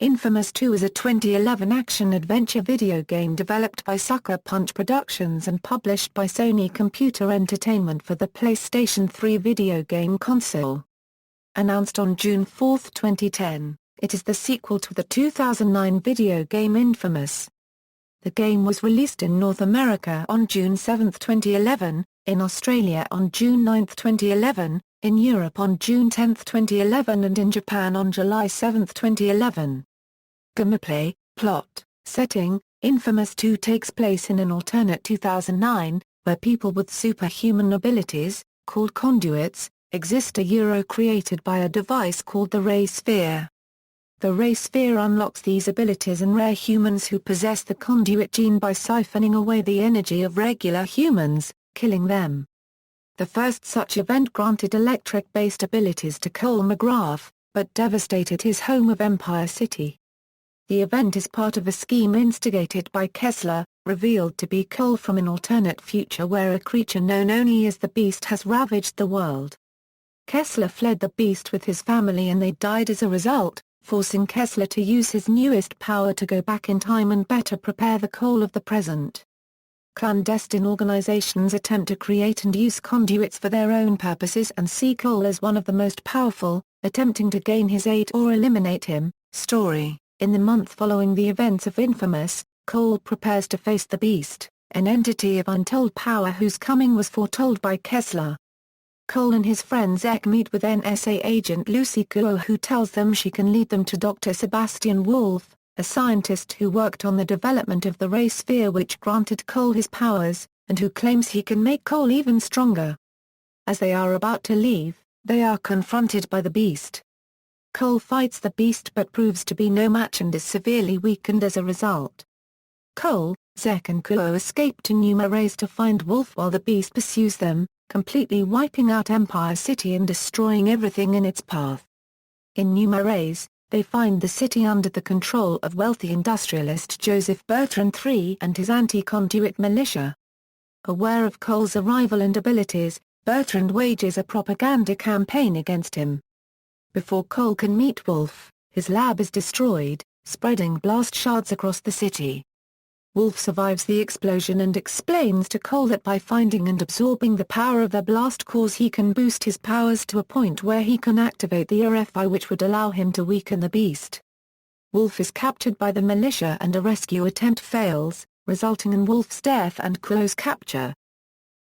Infamous 2 is a 2011 action-adventure video game developed by Sucker Punch Productions and published by Sony Computer Entertainment for the PlayStation 3 video game console. Announced on June 4, 2010, it is the sequel to the 2009 video game Infamous. The game was released in North America on June 7, 2011, in Australia on June 9, 2011, in Europe on June 10, 2011 and in Japan on July 7, 2011. Gameplay, plot, setting: Infamous 2 takes place in an alternate 2009, where people with superhuman abilities, called conduits, exist created by a device called the Ray Sphere. The Ray Sphere unlocks these abilities in rare humans who possess the conduit gene by siphoning away the energy of regular humans, killing them. The first such event granted electric-based abilities to Cole McGrath, but devastated his home of Empire City. The event is part of a scheme instigated by Kessler, revealed to be Cole from an alternate future where a creature known only as the Beast has ravaged the world. Kessler fled the Beast with his family and they died as a result, forcing Kessler to use his newest power to go back in time and better prepare the Cole of the present. Clandestine organizations attempt to create and use conduits for their own purposes and see Cole as one of the most powerful, attempting to gain his aid or eliminate him. Story: in the month following the events of Infamous, Cole prepares to face the Beast, an entity of untold power whose coming was foretold by Kessler. Cole and his friend Zek meet with NSA agent Lucy Kuo, who tells them she can lead them to Dr. Sebastian Wolf, a scientist who worked on the development of the Ray Sphere which granted Cole his powers, and who claims he can make Cole even stronger. As they are about to leave, they are confronted by the Beast. Cole fights the Beast but proves to be no match and is severely weakened as a result. Cole, Zek and Kuo escape to Numa Rays to find Wolf while the Beast pursues them, completely wiping out Empire City and destroying everything in its path. In Numa Rays, they find the city under the control of wealthy industrialist Joseph Bertrand III and his anti-conduit militia. Aware of Cole's arrival and abilities, Bertrand wages a propaganda campaign against him. Before Cole can meet Wolf, his lab is destroyed, spreading blast shards across the city. Wolf survives the explosion and explains to Cole that by finding and absorbing the power of the blast cause he can boost his powers to a point where he can activate the RFI which would allow him to weaken the Beast. Wolf is captured by the militia and a rescue attempt fails, resulting in Wolf's death and Kuo's capture.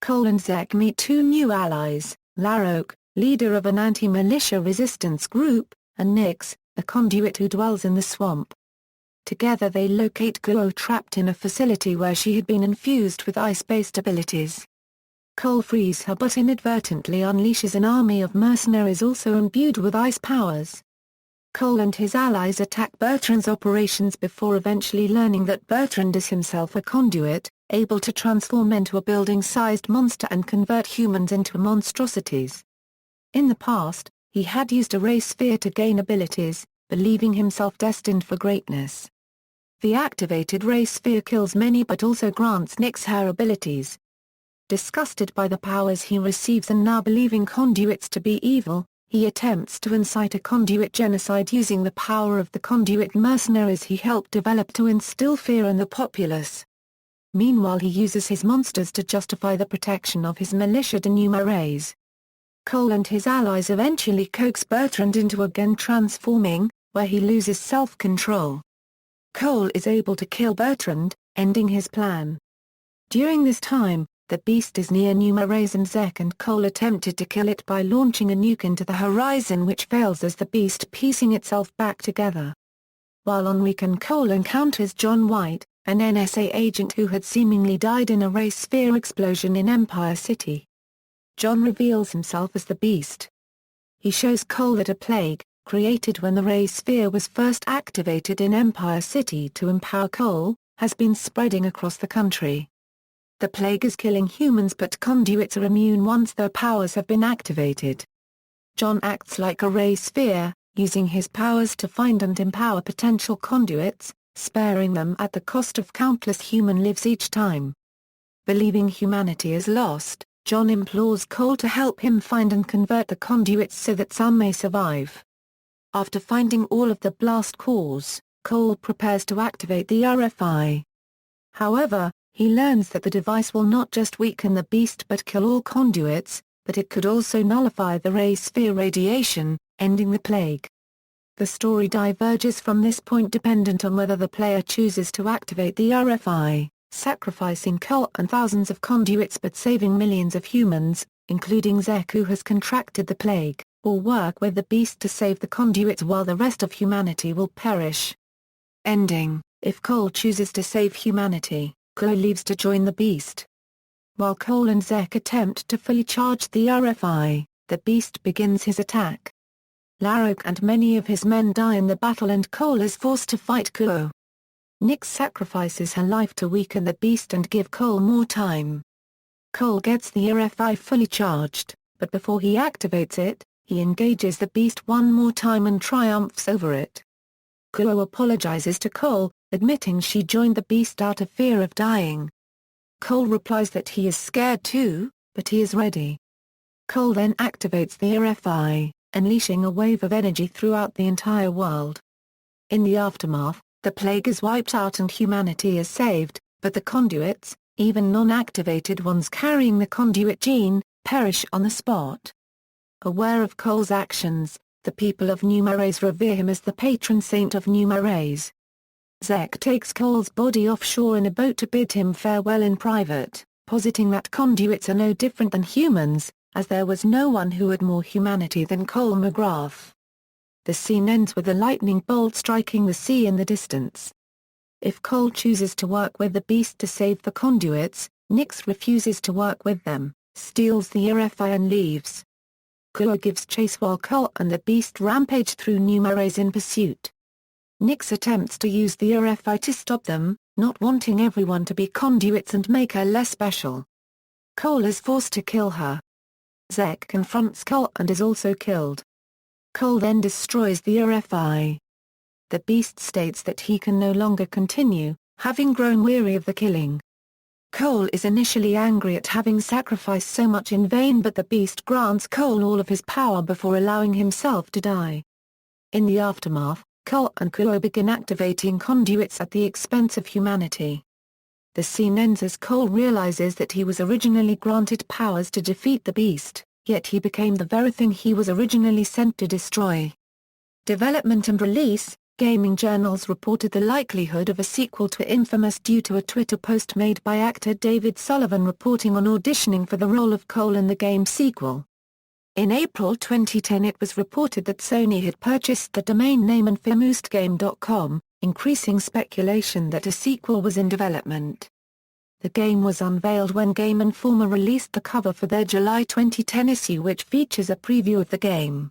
Cole and Zek meet two new allies, Larok, leader of an anti-militia resistance group, and Nyx, a conduit who dwells in the swamp. Together they locate Kuo trapped in a facility where she had been infused with ice-based abilities. Cole frees her but inadvertently unleashes an army of mercenaries also imbued with ice powers. Cole and his allies attack Bertrand's operations before eventually learning that Bertrand is himself a conduit, able to transform into a building-sized monster and convert humans into monstrosities. In the past, he had used a Ray Sphere to gain abilities, believing himself destined for greatness. The activated Ray Sphere kills many but also grants Nyx her abilities. Disgusted by the powers he receives and now believing conduits to be evil, he attempts to incite a conduit genocide using the power of the conduit mercenaries he helped develop to instill fear in the populace. Meanwhile he uses his monsters to justify the protection of his militia de Numa Rays. Cole and his allies eventually coax Bertrand into again transforming, where he loses self-control. Cole is able to kill Bertrand, ending his plan. During this time, the Beast is near Numa Rays and Zek and Cole attempted to kill it by launching a nuke into the horizon which fails as the Beast piecing itself back together. While on Recon, Cole encounters John White, an NSA agent who had seemingly died in a Ray Sphere explosion in Empire City. John reveals himself as the Beast. He shows Cole that a plague, created when the Ray Sphere was first activated in Empire City to empower Cole, has been spreading across the country. The plague is killing humans but conduits are immune once their powers have been activated. John acts like a Ray Sphere, using his powers to find and empower potential conduits, sparing them at the cost of countless human lives each time. Believing humanity is lost, John implores Cole to help him find and convert the conduits so that some may survive. After finding all of the blast cores, Cole prepares to activate the RFI. However, he learns that the device will not just weaken the beast but kill all conduits, but it could also nullify the ray sphere radiation, ending the plague. The story diverges from this point dependent on whether the player chooses to activate the RFI, sacrificing Cole and thousands of conduits but saving millions of humans, including Zek who has contracted the plague, or work with the beast to save the conduits while the rest of humanity will perish. Ending: if Cole chooses to save humanity, Cole leaves to join the beast. While Cole and Zek attempt to fully charge the RFI, the beast begins his attack. Larok and many of his men die in the battle and Cole is forced to fight Kuo. Nyx sacrifices her life to weaken the beast and give Cole more time. Cole gets the RFI fully charged, but before he activates it, he engages the beast one more time and triumphs over it. Kuo apologizes to Cole, admitting she joined the beast out of fear of dying. Cole replies that he is scared too, but he is ready. Cole then activates the RFI, unleashing a wave of energy throughout the entire world. In the aftermath, the plague is wiped out and humanity is saved, but the conduits, even non-activated ones carrying the conduit gene, perish on the spot. Aware of Cole's actions, the people of Numares revere him as the patron saint of Numares. Zek takes Cole's body offshore in a boat to bid him farewell in private, positing that conduits are no different than humans, as there was no one who had more humanity than Cole McGrath. The scene ends with a lightning bolt striking the sea in the distance. If Cole chooses to work with the beast to save the conduits, Nyx refuses to work with them, steals the RFI and leaves. Kuo gives chase while Cole and the beast rampage through Numares in pursuit. Nyx attempts to use the RFI to stop them, not wanting everyone to be conduits and make her less special. Cole is forced to kill her. Zek confronts Cole and is also killed. Cole then destroys the RFI. The beast states that he can no longer continue, having grown weary of the killing. Cole is initially angry at having sacrificed so much in vain, but the beast grants Cole all of his power before allowing himself to die. In the aftermath, Cole and Kuo begin activating conduits at the expense of humanity. The scene ends as Cole realizes that he was originally granted powers to defeat the beast, yet he became the very thing he was originally sent to destroy. Development and release. Gaming journals reported the likelihood of a sequel to Infamous due to a Twitter post made by actor David Sullivan reporting on auditioning for the role of Cole in the game's sequel. In April 2010 it was reported that Sony had purchased the domain name infamousgame.com, increasing speculation that a sequel was in development. The game was unveiled when Game Informer released the cover for their July 2010 issue, which features a preview of the game.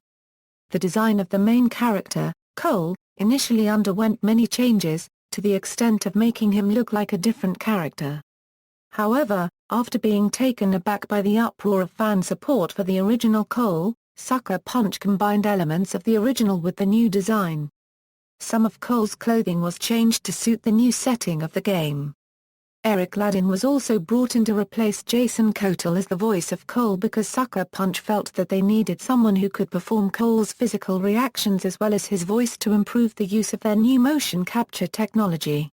The design of the main character, Cole, initially underwent many changes, to the extent of making him look like a different character. However, after being taken aback by the uproar of fan support for the original Cole, Sucker Punch combined elements of the original with the new design. Some of Cole's clothing was changed to suit the new setting of the game. Eric Ladin was also brought in to replace Jason Kotal as the voice of Cole because Sucker Punch felt that they needed someone who could perform Cole's physical reactions as well as his voice to improve the use of their new motion capture technology.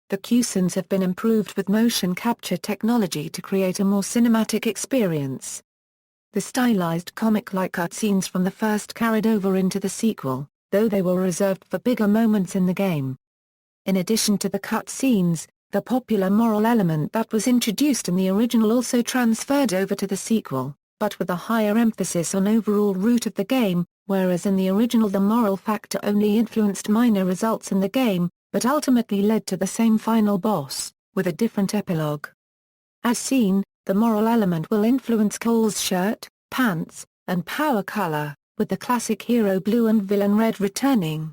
The cutscenes have been improved with motion capture technology to create a more cinematic experience. The stylized comic-like cutscenes from the first carried over into the sequel, though they were reserved for bigger moments in the game. In addition to the cutscenes, the popular moral element that was introduced in the original also transferred over to the sequel, but with a higher emphasis on overall route of the game, whereas in the original the moral factor only influenced minor results in the game, but ultimately led to the same final boss, with a different epilogue. As seen, the moral element will influence Cole's shirt, pants, and power color, with the classic hero blue and villain red returning.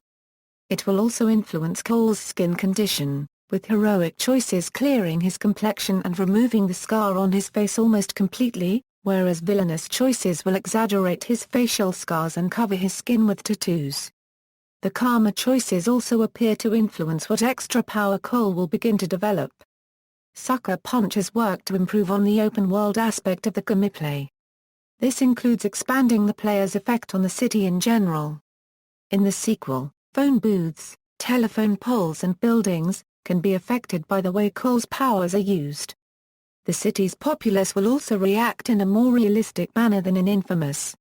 It will also influence Cole's skin condition, with heroic choices clearing his complexion and removing the scar on his face almost completely, whereas villainous choices will exaggerate his facial scars and cover his skin with tattoos. The karma choices also appear to influence what extra power Cole will begin to develop. Sucker Punch has worked to improve on the open-world aspect of the gameplay. This includes expanding the player's effect on the city in general. In the sequel, phone booths, telephone poles and buildings can be affected by the way Cole's powers are used. The city's populace will also react in a more realistic manner than in Infamous.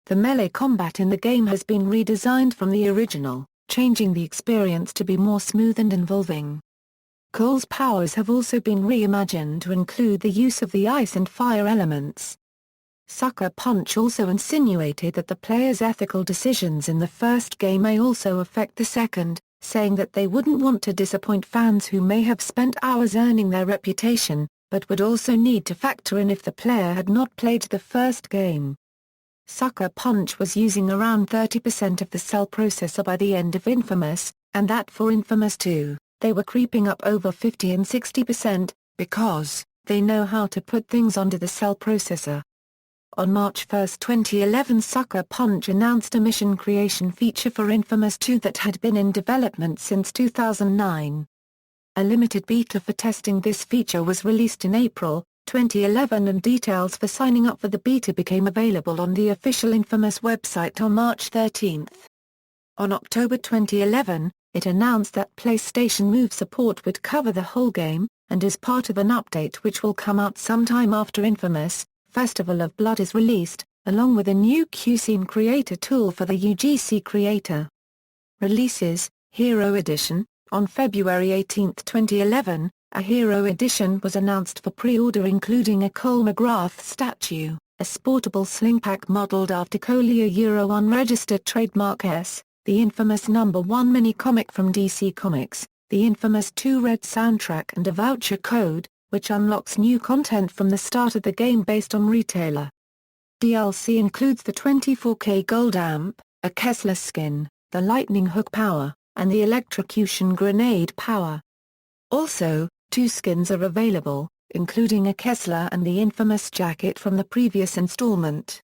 The melee combat in the game has been redesigned from the original, changing the experience to be more smooth and involving. Cole's powers have also been reimagined to include the use of the ice and fire elements. Sucker Punch also insinuated that the player's ethical decisions in the first game may also affect the second, saying that they wouldn't want to disappoint fans who may have spent hours earning their reputation, but would also need to factor in if the player had not played the first game. Sucker Punch was using around 30% of the cell processor by the end of Infamous, and that for Infamous 2, they were creeping up over 50 and 60%, because they know how to put things onto the cell processor. On March 1, 2011, Sucker Punch announced a mission creation feature for Infamous 2 that had been in development since 2009. A limited beta for testing this feature was released in April 2011, and details for signing up for the beta became available on the official Infamous website on March 13. On October 2011, it announced that PlayStation Move support would cover the whole game, and as part of an update which will come out sometime after Infamous, Festival of Blood is released, along with a new QScene creator tool for the UGC creator. Releases: Hero Edition. On February 18, 2011, a Hero Edition was announced for pre-order, including a Cole McGrath statue, a sportable sling pack modeled after Cole unregistered trademark S, the Infamous #1 mini-comic from DC Comics, the Infamous 2 Red soundtrack, and a voucher code, which unlocks new content from the start of the game based on retailer. DLC includes the 24K Gold Amp, a Kessler skin, the Lightning Hook power, and the Electrocution Grenade power. Also, 2 skins are available, including a Kessler and the Infamous jacket from the previous installment.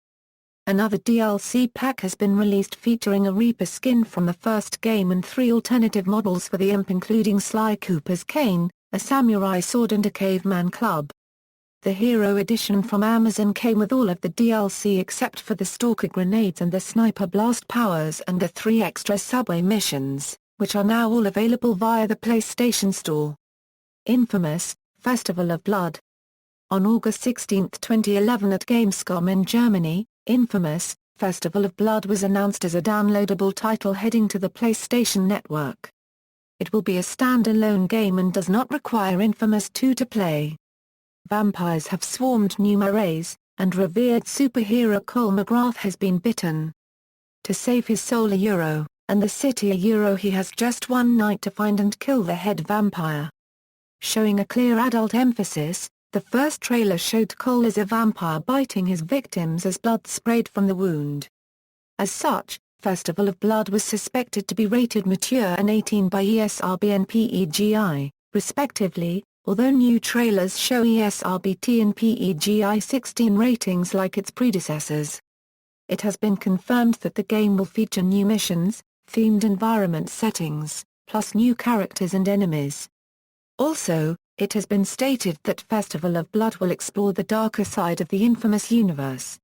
Another DLC pack has been released featuring a Reaper skin from the first game and 3 alternative models for the Imp, including Sly Cooper's cane, a samurai sword and a caveman club. The Hero Edition from Amazon came with all of the DLC except for the Stalker grenades and the Sniper blast powers and the 3 extra subway missions, which are now all available via the PlayStation Store. Infamous, Festival of Blood. On August 16, 2011 at Gamescom in Germany, Infamous, Festival of Blood was announced as a downloadable title heading to the PlayStation Network. It will be a standalone game and does not require Infamous 2 to play. Vampires have swarmed Numares, and revered superhero Cole McGrath has been bitten. To save his soul and the city he has just one night to find and kill the head vampire. Showing a clear adult emphasis, the first trailer showed Cole as a vampire biting his victims as blood sprayed from the wound. As such, Festival of Blood was suspected to be rated mature and 18 by ESRB and PEGI, respectively, although new trailers show ESRB-T and PEGI 16 ratings like its predecessors. It has been confirmed that the game will feature new missions, themed environment settings, plus new characters and enemies. Also, it has been stated that Festival of Blood will explore the darker side of the Infamous universe.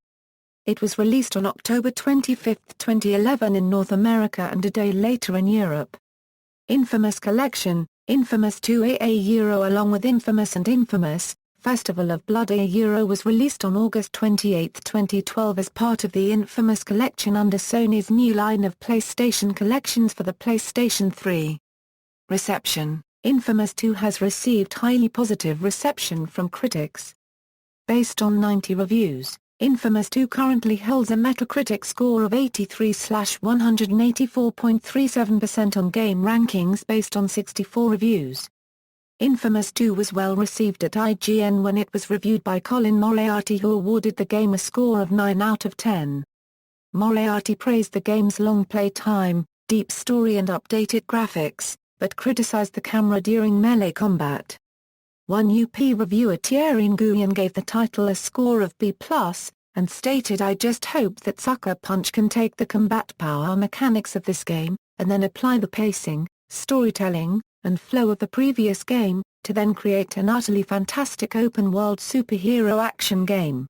It was released on October 25, 2011 in North America and a day later in Europe. Infamous Collection, Infamous 2 A along with Infamous and Infamous, Festival of Blood A was released on August 28, 2012 as part of the Infamous Collection under Sony's new line of PlayStation collections for the PlayStation 3. Reception: Infamous 2 has received highly positive reception from critics. Based on 90 reviews, Infamous 2 currently holds a Metacritic score of 83/184.37% on Game Rankings based on 64 reviews. Infamous 2 was well received at IGN when it was reviewed by Colin Moriarty, who awarded the game a score of 9 out of 10. Moriarty praised the game's long play time, deep story and updated graphics, but criticized the camera during melee combat. One UP reviewer, Thierry Nguyen, gave the title a score of B+, and stated, "I just hope that Sucker Punch can take the combat power mechanics of this game, and then apply the pacing, storytelling, and flow of the previous game, to then create an utterly fantastic open-world superhero action game."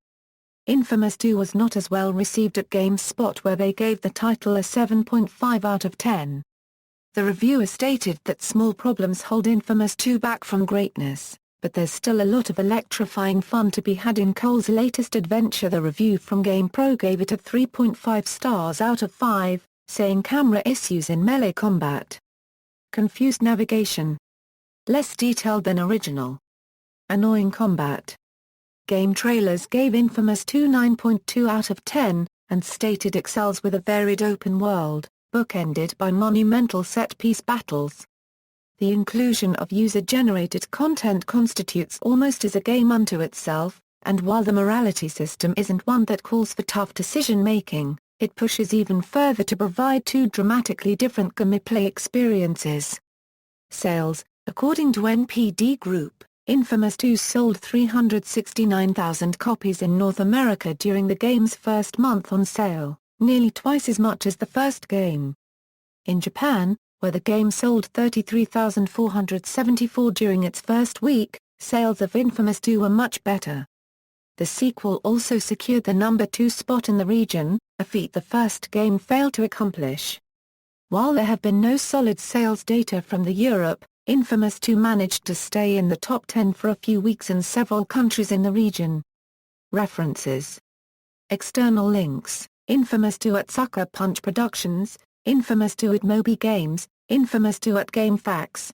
Infamous 2 was not as well received at GameSpot, where they gave the title a 7.5 out of 10. The reviewer stated that small problems hold Infamous 2 back from greatness, but there's still a lot of electrifying fun to be had in Cole's latest adventure. The review from GamePro gave it a 3.5 stars out of 5, saying camera issues in melee combat. Confused navigation. Less detailed than original. Annoying combat. Game Trailers gave Infamous 2 9.2 out of 10, and stated excels with a varied open world, bookended by monumental set-piece battles. The inclusion of user-generated content constitutes almost as a game unto itself, and while the morality system isn't one that calls for tough decision-making, it pushes even further to provide two dramatically different gameplay experiences. Sales. According to NPD Group, Infamous 2 sold 369,000 copies in North America during the game's first month on sale, nearly twice as much as the first game. In Japan, where the game sold 33,474 during its first week, sales of Infamous 2 were much better. The sequel also secured the number 2 spot in the region, a feat the first game failed to accomplish. While there have been no solid sales data from Europe, Infamous 2 managed to stay in the top 10 for a few weeks in several countries in the region. References. External links: Infamous 2 at Sucker Punch Productions, Infamous 2 at Moby Games, Infamous 2 at GameFAQs.